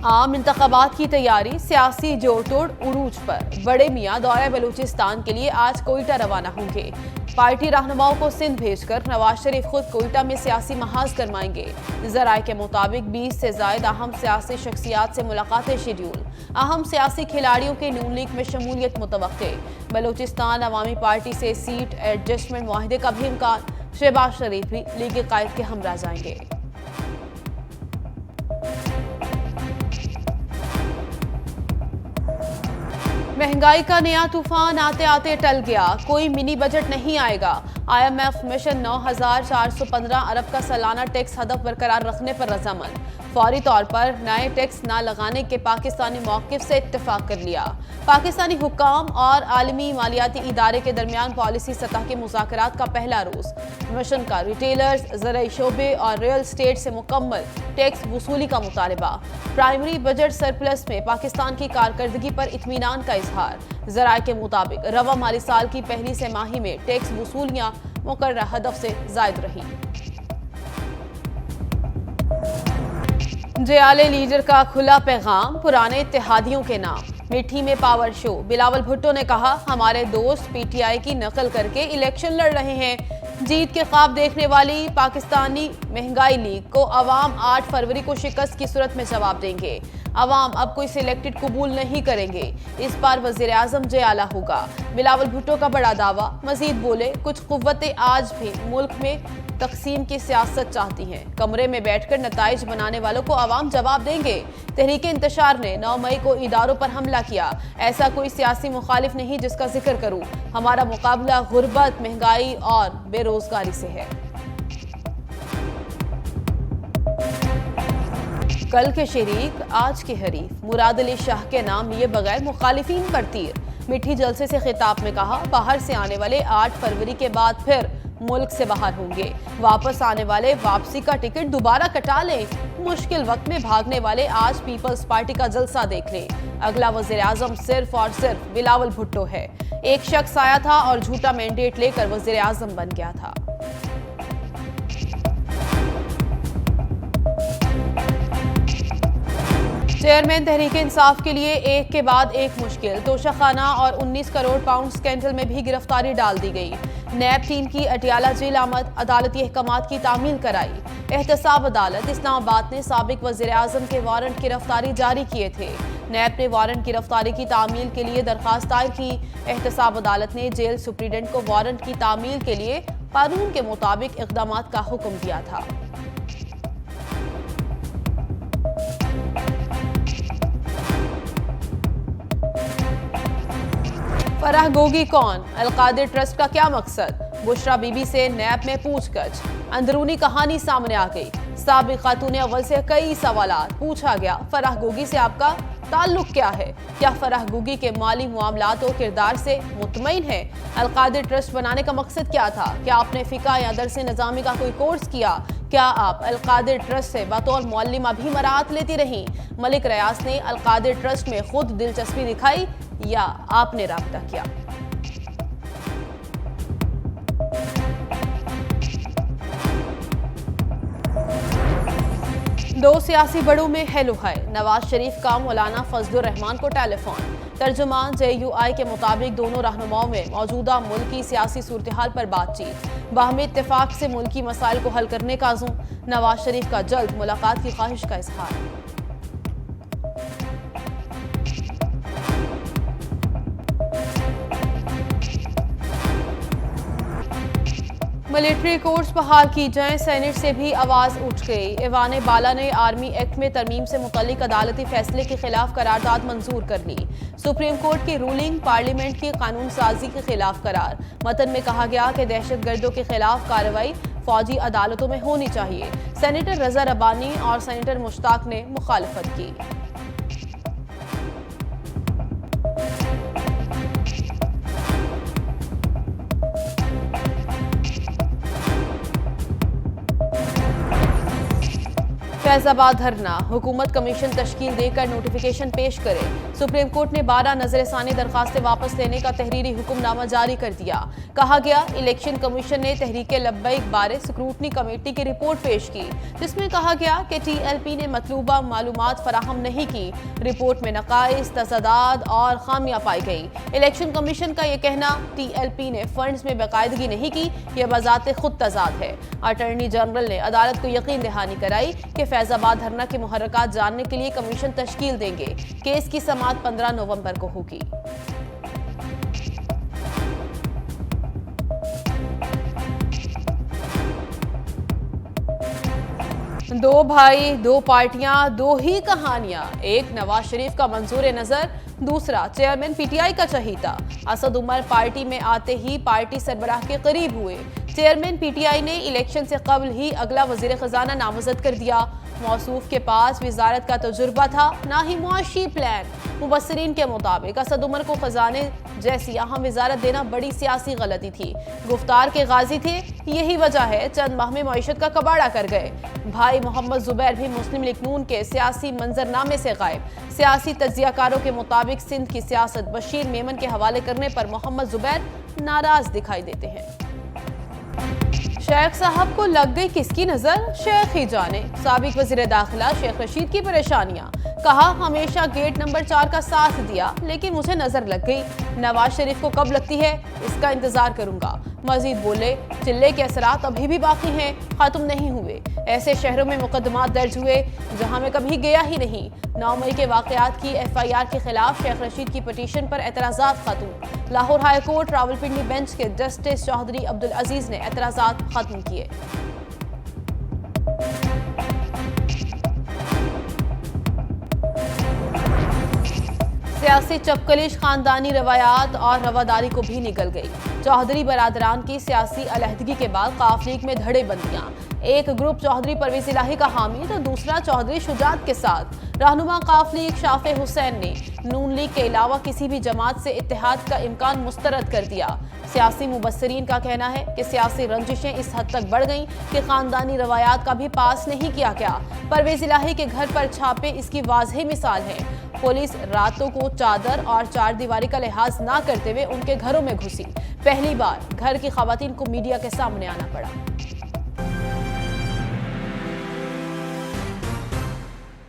आम इंतखाबात की तैयारी, सियासी जोड़ तोड़ उरूज पर। बड़े मियाँ दौरा बलूचिस्तान के लिए आज कोयटा रवाना होंगे। पार्टी रहनुमाओं को सिंध भेजकर नवाज शरीफ खुद कोयटा में सियासी महाज करवाएंगे। जराये के मुताबिक 20 से ज्यादा अहम सियासी शख्सियात से मुलाकातें शेड्यूल। अहम सियासी खिलाड़ियों के नून लीग में शमूलियत मुतवक्के। बलूचिस्तान अवामी पार्टी से सीट एडजस्टमेंट मुआहदे का भी इम्कान। शहबाज शरीफ भी लीग कायद के हमरा जाएंगे। महंगाई का नया तूफान आते आते टल गया। कोई मिनी बजट नहीं आएगा। IMF मिशन 9,415 अरब का सालाना टैक्स हदफ बरकरार रखने पर रजामंद। फौरी तौर पर नए टैक्स न लगाने के पाकिस्तानी मौक़िफ़ से इत्तेफाक कर लिया। पाकिस्तानी हुक्काम और आलमी मालियाती इदारे के दरमियान पॉलिसी सतह के मुज़ाकरात का पहला रोज़। मिशन का रिटेलर्स, ज़राई शोबे और रियल स्टेट से मुकम्मल टैक्स वसूली का मुतालबा। प्राइमरी बजट सरप्लस में पाकिस्तान की कारकर्दगी पर इत्मीनान का इजहार। ज़राए के मुताबिक रवा माली साल की पहली तिमाही में टैक्स वसूलियाँ मुकर्रर हदफ से ज़ायद रही। जयाले लीडर का खुला पैगाम, पुराने इत्तेहादियों के नाम। मिठी में पावर शो। बिलावल भुट्टो ने कहा, हमारे दोस्त PTI की नकल करके इलेक्शन लड़ रहे हैं। जीत के ख्वाब देखने वाली पाकिस्तानी महंगाई लीग को अवाम 8 फरवरी को शिकस्त की सूरत में जवाब देंगे। अवाम अब कोई सिलेक्टेड कबूल नहीं करेंगे। इस बार वज़ीर आज़म जयाला होगा। बिलावल भुट्टो का बड़ा दावा। मजीद बोले, कुछ कुव्वतें आज भी मुल्क में तकसीम की सियासत चाहती हैं। कमरे में बैठकर नताइज बनाने वालों को अवाम जवाब देंगे। तहरीक इंतशार ने 9 मई को इदारों पर हमला किया। ऐसा कोई सियासी मुखालिफ नहीं जिसका जिक्र करूं। हमारा मुकाबला गुर्बत, महंगाई और बेरोजगारी से है। कल के शरीक आज के हरीफ। मुराद अली शाह के नाम लिए बगैर मुखालिफिन पर तीर। मिठी जलसे से खिताब में कहा, बाहर से आने वाले 8 फरवरी के बाद फिर मुल्क से बाहर होंगे। वापस आने वाले वापसी का टिकट दोबारा कटा लें। मुश्किल वक्त में भागने वाले आज पीपल्स पार्टी का जलसा देख लें। अगला वज़ीर आज़म सिर्फ और सिर्फ बिलावल भुट्टो है। एक शख्स आया था और झूठा मैंडेट लेकर वज़ीर आज़म बन गया था। चेयरमैन तहरीक इंसाफ के लिए एक के बाद एक मुश्किल। तोशाखाना और 19 करोड़ पाउंड स्कैंडल में भी गिरफ्तारी डाल दी गई। नैब टीम की अटियाला जेल आमद। अदालती अहकामात की तामील कराई। एहतसाब अदालत इस्लामाबाद ने साबिक वज़ीर आज़म के वारंट गिरफ्तारी जारी किए थे। नैब ने वारंट गिरफ्तारी की तामील के लिए दरखास्त दायर की। एहतसाब अदालत ने जेल सुप्रीडेंट को वारंट की तामील के लिए कानून के मुताबिक इक़दाम का हुक्म दिया था। फराह गोगी कौन? अलकादिर ट्रस्ट का क्या मकसद? बुशरा बीबी से नैब में पूछगछ। अंदरूनी कहानी सामने आ गई। साबिक खातून अव्वल से कई सवालात पूछा गया। फराह गोगी से आपका ताल्लुक क्या है? क्या फराह गोगी के माली मामलात और किरदार से मुतमईन है? अलकादिर ट्रस्ट बनाने का मकसद क्या था? क्या आपने फ़िक़ा या दरस निज़ामी का कोई कोर्स किया? क्या आप अलकादिर ट्रस्ट से बतौर मुअल्लिमा भी मराहत लेती रहीं? मलिक रियाज ने अलकादिर ट्रस्ट में खुद दिलचस्पी दिखाई या आपने राब्ता किया? दो सियासी बड़ों में हेलो हाय। नवाज शरीफ का मौलाना फजलुर रहमान को टेलीफोन। तर्जुमान JUI के मुताबिक दोनों रहनुमाओं में मौजूदा मुल्की सियासी सूरत हाल पर बातचीत। बाहमी इत्तेफाक से मुल्की मसाइल को हल करने का अज़्म। नवाज शरीफ का जल्द मुलाकात की ख्वाहिश का इजहार। मिलिट्री कोर्स बहाल की जाएं, सेनेट से भी आवाज उठ गई। ऐवान बाला ने आर्मी एक्ट में तरमीम से मुतल्लिक अदालती फैसले के खिलाफ करारदाद मंजूर कर ली। सुप्रीम कोर्ट की रूलिंग पार्लियामेंट की कानून साजी के खिलाफ करार। मतन में कहा गया कि दहशत गर्दों के खिलाफ कार्रवाई फौजी अदालतों में होनी चाहिए। सेनेटर रजा रब्बानी और सेनेटर मुश्ताक ने मुखालफत की। फैजाबाद धरना, हुकूमत कमीशन तश्कील देकर नोटिफिकेशन पेश करे। सुप्रीम कोर्ट ने 12 नजरसानी दरखास्तें वापस लेने का तहरीरी हुक्मनामा जारी कर दिया। कहा गया, इलेक्शन कमीशन ने तहरीके लब्बैक बारे स्क्रूटनी कमेटी की रिपोर्ट पेश की, जिसमें कहा गया कि TLP ने मतलूबा मालूमात फराहम नहीं की। रिपोर्ट में नकाइस, तजादात और खामियां पाई गई। इलेक्शन कमीशन का यह कहना TLP ने फंड्स में बाकायदगी नहीं की, यह बजाते खुद तजाद है। अटॉर्नी जनरल ने अदालत को यकीन दहानी कराई कि फैजाबाद धरना के मुहर्रकात जानने के लिए कमीशन तश्कील देंगे। केस की समाअत 15 नवंबर को होगी। दो भाई, दो पार्टियां, दो ही कहानियां। एक नवाज शरीफ का मंजूर नजर, दूसरा चेयरमैन PTI का चहीता। असद उमर पार्टी में आते ही पार्टी सरबराह के करीब हुए। चेयरमैन PTI ने इलेक्शन से कबल ही अगला वजीर खजाना नामजद कर दिया। मौसूफ के पास वजारत का तजुर्बा था, ना ही मुआशी प्लान। मुबस्सिरीन के मुताबिक असद उमर को खजाने जैसी अहम वजारत देना बड़ी सियासी गलती थी। गुफ्तार के गाजी थे, यही वजह है चंद माह में मईशत का कबाड़ा कर गए। भाई मोहम्मद जुबैर भी मुस्लिम लीग नून के सियासी मंजरनामे से गायब। सियासी तज्जियाकारों के मुताबिक सिंध की सियासत बशीर मेमन के हवाले करने पर मोहम्मद जुबैर नाराज दिखाई देते हैं। शेख साहब को लग गई किसकी नजर, शेख ही जाने। साबिक वजीर दाखिला शेख रशीद की परेशानियां। कहा, हमेशा गेट नंबर 4 का साथ दिया, लेकिन मुझे नजर लग गई। नवाज शरीफ को कब लगती है, इसका इंतजार करूंगा। मजीद बोले, चिल्ले के असरात अभी भी बाकी हैं, खत्म नहीं हुए। ऐसे शहरों में मुकदमात दर्ज हुए जहां मैं कभी गया ही नहीं। 9 मई के वाकयात की FIR के खिलाफ शेख रशीद की पिटीशन पर एतराजात खत्म। Lahore high court Rawalpindi bench के जस्टिस चौधरी अब्दुल अजीज ने एतराजात खत्म किए। सियासी चपकलिश खानदानी रवायात और रवादारी को भी निकल गई। चौधरी बरादरान की सियासी अलहदगी के बाद काफ लीग में धड़े बंदियां। एक ग्रुप चौधरी परवेज इलाही का हामी तो दूसरा चौधरी शुजात के साथ। रहनुमा काफ लीग शाफे हुसैन ने नून लीग के अलावा किसी भी जमात से इत्तेहाद का इम्कान मुस्तरद कर दिया। सियासी मुबस्सिरीन का कहना है कि सियासी रंजिशें इस हद तक बढ़ गईं कि खानदानी रवायात का भी पास नहीं किया गया। परवेज इलाही के घर पर छापे इसकी वाज़ेह मिसाल है। पुलिस रातों को चादर और चार दीवारी का लिहाज ना करते हुए उनके घरों में घुसी। पहली बार घर की खवातीन को मीडिया के सामने आना पड़ा।